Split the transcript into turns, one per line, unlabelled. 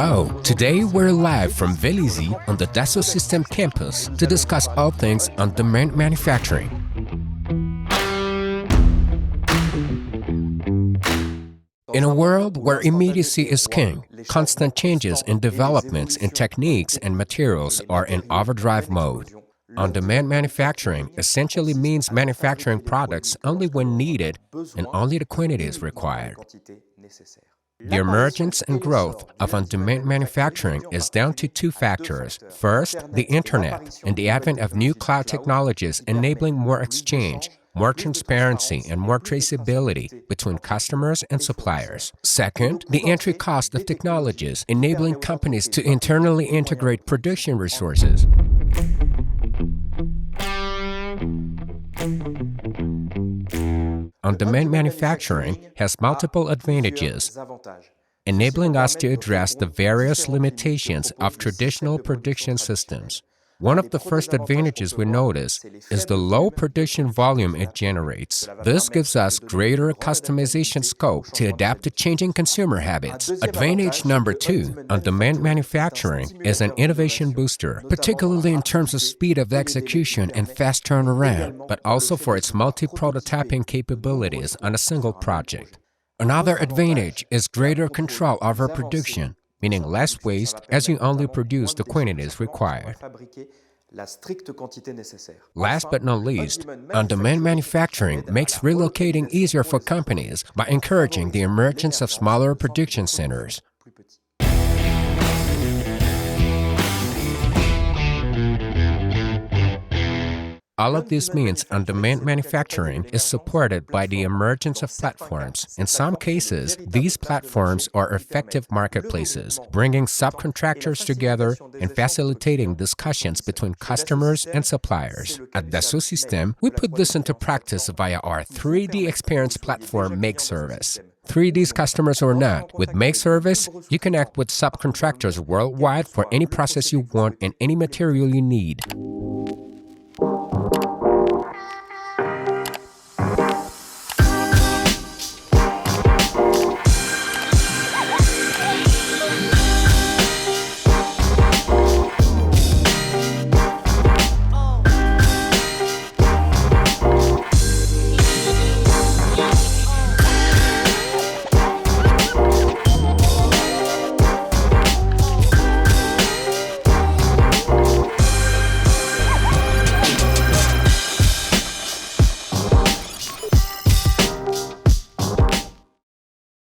Hello! Today we're live from Vélizy on the Dassault Systèmes campus to discuss all things on-demand manufacturing. In a world where immediacy is king, constant changes in developments in techniques and materials are in overdrive mode. On-demand manufacturing essentially means manufacturing products only when needed and only the quantities required. The emergence and growth of on-demand manufacturing is down to two factors. First, the Internet and the advent of new cloud technologies enabling more exchange, more transparency, and more traceability between customers and suppliers. Second, the entry cost of technologies enabling companies to internally integrate production resources. On-demand manufacturing has multiple advantages, enabling us to address the various limitations of traditional production systems. One of the first advantages we notice is the low production volume it generates. This gives us greater customization scope to adapt to changing consumer habits. Advantage number two, on-demand manufacturing is an innovation booster, particularly in terms of speed of execution and fast turnaround, but also for its multi-prototyping capabilities on a single project. Another advantage is greater control over production, meaning less waste as you only produce the quantities required. Last but not least, on-demand manufacturing makes relocating easier for companies by encouraging the emergence of smaller production centers. All of this means on-demand manufacturing is supported by the emergence of platforms. In some cases, these platforms are effective marketplaces, bringing subcontractors together and facilitating discussions between customers and suppliers. At Dassault Systèmes, we put this into practice via our 3DEXPERIENCE platform Make Service. 3D's customers or not, with Make Service, you connect with subcontractors worldwide for any process you want and any material you need.